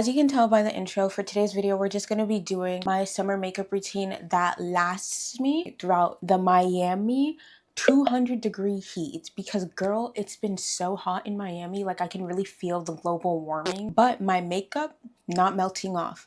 As you can tell by the intro, for today's video, we're just going to be doing my summer makeup routine that lasts me throughout the Miami 200-degree heat, because girl, it's been so hot in Miami. Like, I can really feel the global warming, but my makeup not melting off.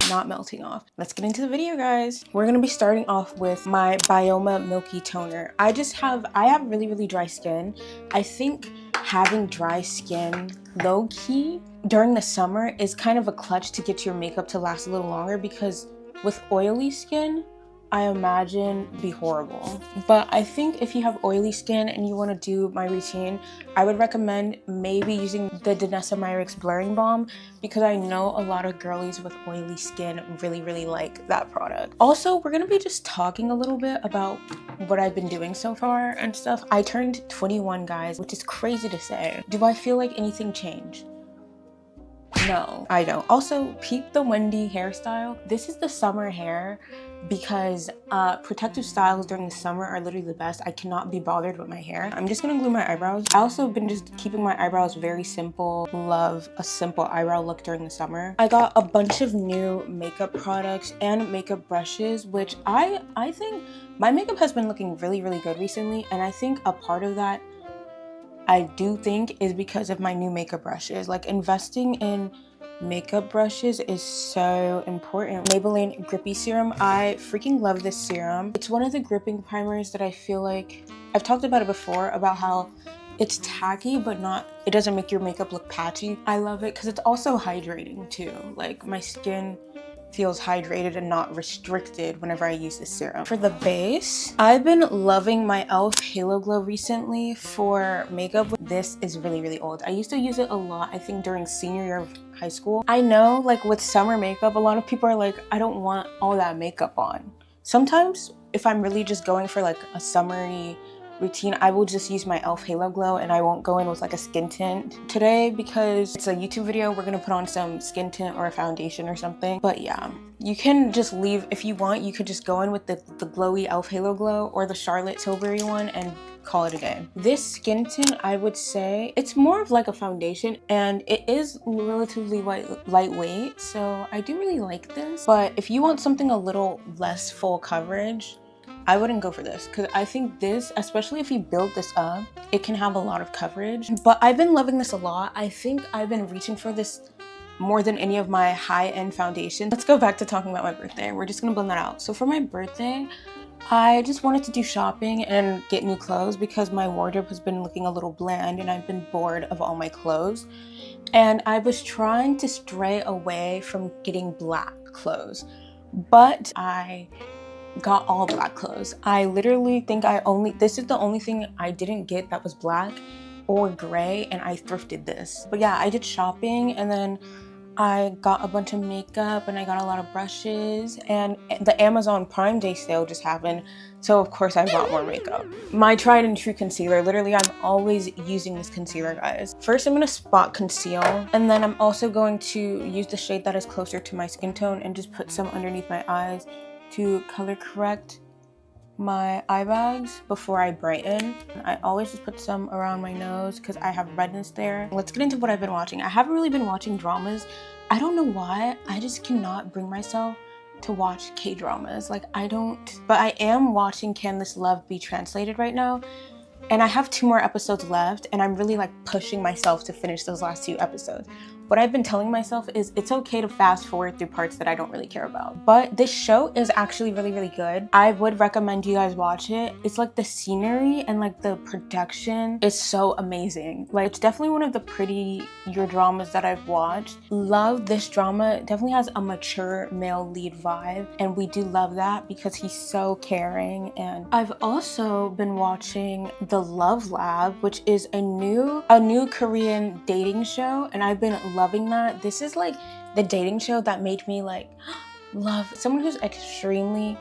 Let's get into the video, guys. We're gonna be starting off with my Bioma Milky Toner. I have really dry skin. I think having dry skin low-key during the summer is kind of a clutch to get your makeup to last a little longer, because with oily skin, I imagine be horrible. But I think if you have oily skin and you want to do my routine, I would recommend maybe using the Danessa Myricks Blurring Balm, because I know a lot of girlies with oily skin really like that product. Also, we're gonna be just talking a little bit about what I've been doing so far and stuff. I turned 21, guys, which is crazy to say. Do I feel like anything changed? No, I don't. Also, peep the Wendy hairstyle. This is the summer hair, because protective styles during the summer are literally the best. I cannot be bothered with my hair. I'm just gonna glue my eyebrows. I also been just keeping my eyebrows very simple. Love a simple eyebrow look during the summer. I got a bunch of new makeup products and makeup brushes, which I think my makeup has been looking really good recently, and I think a part of that I do think is because of my new makeup brushes. Like, investing in makeup brushes is so important. Maybelline Grippy Serum. I freaking love this serum. It's one of the gripping primers that I feel like, I've talked about it before, about how it's tacky, but it doesn't make your makeup look patchy. I love it because it's also hydrating too. Like, my skin feels hydrated and not restricted whenever I use this serum. For the base, I've been loving my e.l.f. Halo Glow recently for makeup. This is really old. I used to use it a lot, I think during senior year of high school. I know, like, with summer makeup, a lot of people are like, I don't want all that makeup on. Sometimes if I'm really just going for like a summery routine, I will just use my e.l.f. Halo Glow and I won't go in with like a skin tint. Today, because it's a YouTube video, we're gonna put on some skin tint or a foundation or something. But yeah, you can just leave, if you want, you could just go in with the glowy e.l.f. Halo Glow or the Charlotte Tilbury one and call it a day. This skin tint, I would say, it's more of like a foundation, and it is relatively lightweight, so I do really like this. But if you want something a little less full coverage, I wouldn't go for this, because I think this, especially if you build this up, it can have a lot of coverage. But I've been loving this a lot. I think I've been reaching for this more than any of my high-end foundations. Let's go back to talking about my birthday. We're just gonna blend that out. So for my birthday, I just wanted to do shopping and get new clothes, because my wardrobe has been looking a little bland and I've been bored of all my clothes. And I was trying to stray away from getting black clothes, but I got all black clothes. I literally think this is the only thing I didn't get that was black or gray, and I thrifted this. But yeah, I did shopping, and then I got a bunch of makeup, and I got a lot of brushes, and the Amazon Prime Day sale just happened, so of course I bought more makeup. My tried and true concealer. Literally, I'm always using this concealer, guys. First, I'm gonna spot conceal, and then I'm also going to use the shade that is closer to my skin tone and just put some underneath my eyes to color correct my eye bags before I brighten. I always just put some around my nose because I have redness there. Let's get into what I've been watching. I haven't really been watching dramas. I don't know why. I just cannot bring myself to watch K-dramas. Like, but I am watching Can This Love Be Translated right now, and I have 2 more episodes left, and I'm really like pushing myself to finish those last 2 episodes. What I've been telling myself is it's okay to fast forward through parts that I don't really care about. But this show is actually really good. I would recommend you guys watch it. It's like the scenery and like the production is so amazing. Like, it's definitely one of the prettier dramas that I've watched. Love this drama. It definitely has a mature male lead vibe, and we do love that because he's so caring. And I've also been watching The Love Lab, which is a new Korean dating show, and I've been loving that. This is like the dating show that made me like love someone who's extremely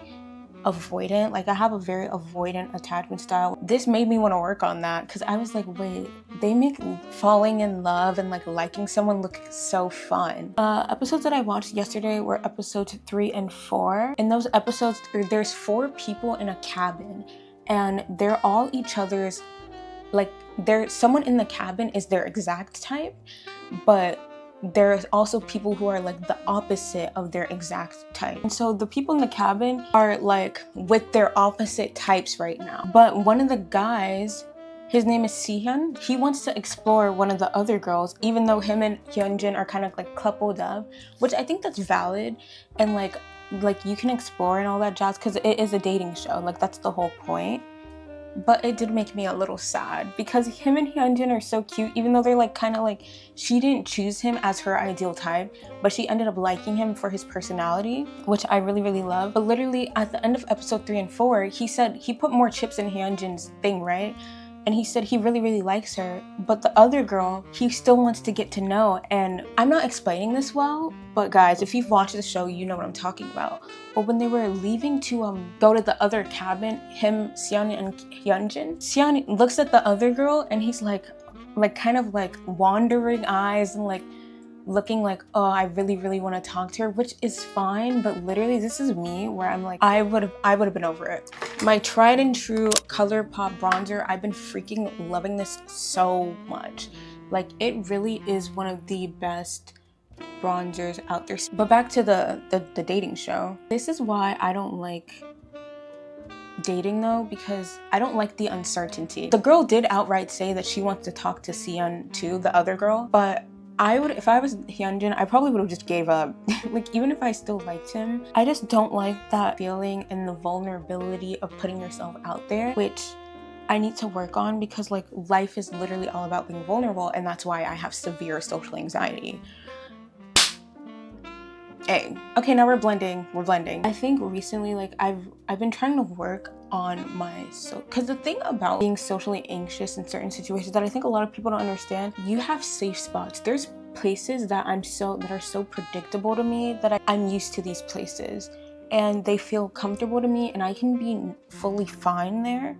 avoidant. Like, I have a very avoidant attachment style. This made me want to work on that, because I was like, wait, they make falling in love and like liking someone look so fun. Episodes that I watched yesterday were episodes 3 and 4. In those episodes, there's 4 people in a cabin, and they're all each other's, like, someone in the cabin is their exact type, but there's also people who are like the opposite of their exact type. And so the people in the cabin are like with their opposite types right now. But one of the guys, his name is Sihyun, he wants to explore one of the other girls, even though him and Hyunjin are kind of like coupled up, which I think that's valid. And like you can explore and all that jazz, because it is a dating show. Like that's the whole point. But it did make me a little sad because him and Hyunjin are so cute, even though they're like kind of like, she didn't choose him as her ideal type, but she ended up liking him for his personality, which I really, really love. But literally at the end of episode 3 and 4, he said he put more chips in Hyunjin's thing, right? And he said he really, really likes her, but the other girl, he still wants to get to know. And I'm not explaining this well, but guys, if you've watched the show, you know what I'm talking about. But when they were leaving to go to the other cabin, him, Sian, and Hyunjin, Sian looks at the other girl and he's like kind of like wandering eyes and like looking like, oh, I really, really want to talk to her, which is fine. But literally this is me where I'm like, I would have been over it. My tried and true ColourPop bronzer, I've been freaking loving this so much. Like it really is one of the best bronzers out there. But back to the dating show. This is why I don't like dating though, because I don't like the uncertainty. The girl did outright say that she wants to talk to Siyeon too, the other girl, but I would, if I was Hyunjin, I probably would have just gave up. Like even if I still liked him, I just don't like that feeling and the vulnerability of putting yourself out there, which I need to work on, because like life is literally all about being vulnerable, and that's why I have severe social anxiety. Hey. Okay, now we're blending. I think recently, like I've been trying to work on my because the thing about being socially anxious in certain situations that I think a lot of people don't understand, you have safe spots. There's places that are so predictable to me that I'm used to these places, and they feel comfortable to me, and I can be fully fine there.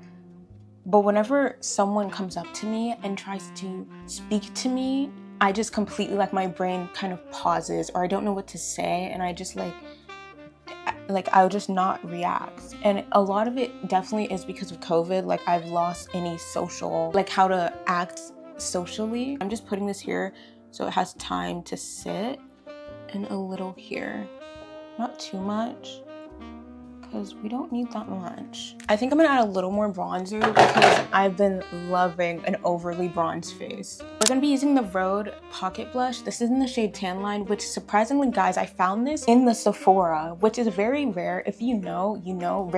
But whenever someone comes up to me and tries to speak to me, I just completely, like, my brain kind of pauses, or I don't know what to say, and I just like I'll just not react. And a lot of it definitely is because of COVID. Like I've lost any social, like how to act socially. I'm just putting this here so it has time to sit, and a little here, not too much, because we don't need that much. I think I'm gonna add a little more bronzer because I've been loving an overly bronzed face. We're gonna be using the Rhode Pocket Blush. This is in the shade Tan Line, which surprisingly, guys, I found this in the Sephora, which is very rare. If you know,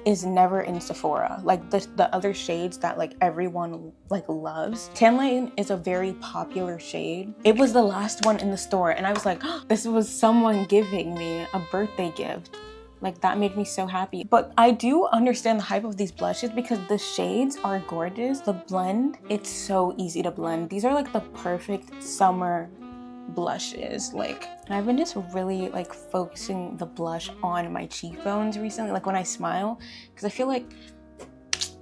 is never in Sephora. Like the other shades that like everyone like loves. Tan Line is a very popular shade. It was the last one in the store, and I was like, oh, this was someone giving me a birthday gift. Like that made me so happy. But I do understand the hype of these blushes because the shades are gorgeous. The blend, it's so easy to blend. These are like the perfect summer blushes. Like, and I've been just really like focusing the blush on my cheekbones recently, like when I smile, because I feel like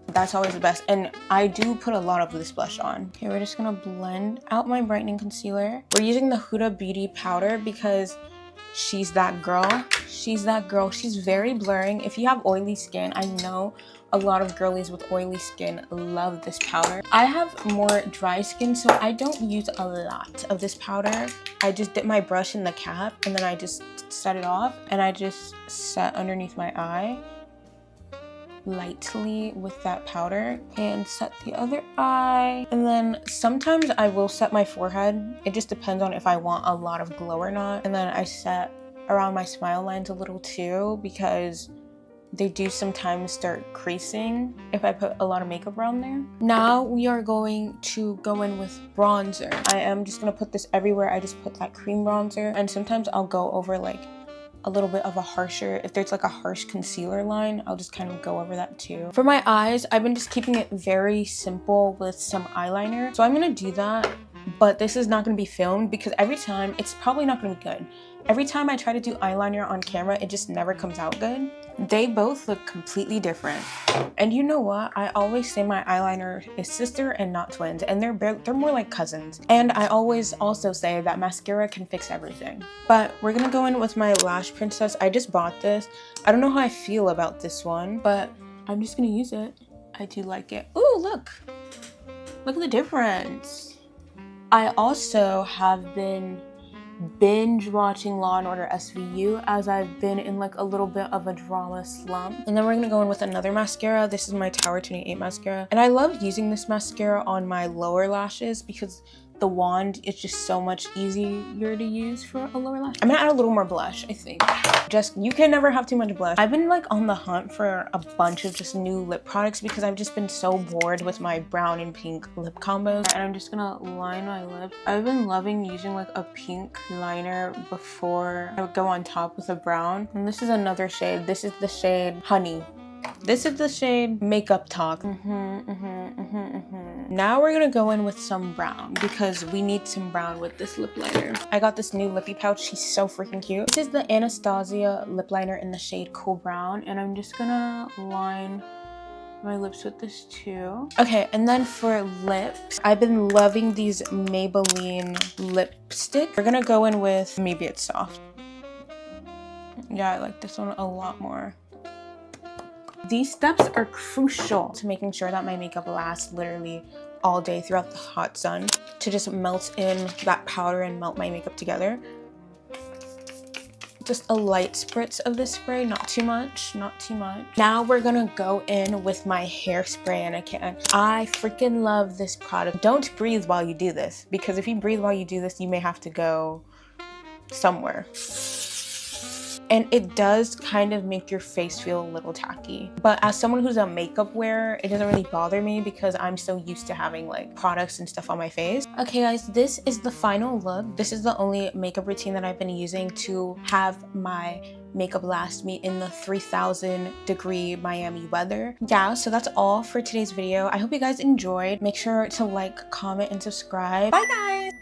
that's always the best. And I do put a lot of this blush on. Okay, we're just gonna blend out my brightening concealer. We're using the Huda Beauty powder because she's that girl. She's very blurring. If you have oily skin, I know a lot of girlies with oily skin love this powder. I have more dry skin, so I don't use a lot of this powder. I just dip my brush in the cap, and then I just set it off, and I just set underneath my eye lightly with that powder, and set the other eye. And then sometimes I will set my forehead. It just depends on if I want a lot of glow or not. And then I set around my smile lines a little too, because they do sometimes start creasing if I put a lot of makeup around there. Now we are going to go in with bronzer. I am just gonna put this everywhere. I just put that cream bronzer, and sometimes I'll go over like a little bit of a harsher, if there's like a harsh concealer line, I'll just kind of go over that too. For my eyes, I've been just keeping it very simple with some eyeliner. So I'm gonna do that, but this is not gonna be filmed because every time, it's probably not gonna be good. Every time I try to do eyeliner on camera, it just never comes out good. They both look completely different. And you know what? I always say my eyeliner is sister and not twins, and they're more like cousins. And I always also say that mascara can fix everything. But we're gonna go in with my Lash Princess. I just bought this. I don't know how I feel about this one, but I'm just gonna use it. I do like it. Ooh, look. Look at the difference. I also have been binge watching Law and Order SVU as I've been in like a little bit of a drama slump. And then we're gonna go in with another mascara. This is my Tower 28 mascara. And I love using this mascara on my lower lashes because the wand is just so much easier to use for a lower lash. I'm gonna add a little more blush, I think. Just, you can never have too much blush. I've been like on the hunt for a bunch of just new lip products because I've just been so bored with my brown and pink lip combos. And I'm just gonna line my lips. I've been loving using like a pink liner before I would go on top with a brown. And this is another shade. This is the shade Honey. This is the shade Makeup Talk. Now we're gonna go in with some brown because we need some brown with this lip liner. I got this new lippy pouch. She's so freaking cute. This is the Anastasia lip liner in the shade Cool Brown, and I'm just gonna line my lips with this too. Okay, and then for lips, I've been loving these Maybelline lipstick. We're gonna go in with Maybe It's Soft. Yeah, I like this one a lot more. These steps are crucial to making sure that my makeup lasts literally all day throughout the hot sun, to just melt in that powder and melt my makeup together. Just a light spritz of this spray, not too much, not too much. Now we're gonna go in with my hairspray, and I freaking love this product. Don't breathe while you do this, because if you breathe while you do this, you may have to go somewhere. And it does kind of make your face feel a little tacky. But as someone who's a makeup wearer, it doesn't really bother me because I'm so used to having like products and stuff on my face. Okay guys, this is the final look. This is the only makeup routine that I've been using to have my makeup last me in the 3,000-degree Miami weather. Yeah, so that's all for today's video. I hope you guys enjoyed. Make sure to like, comment, and subscribe. Bye guys!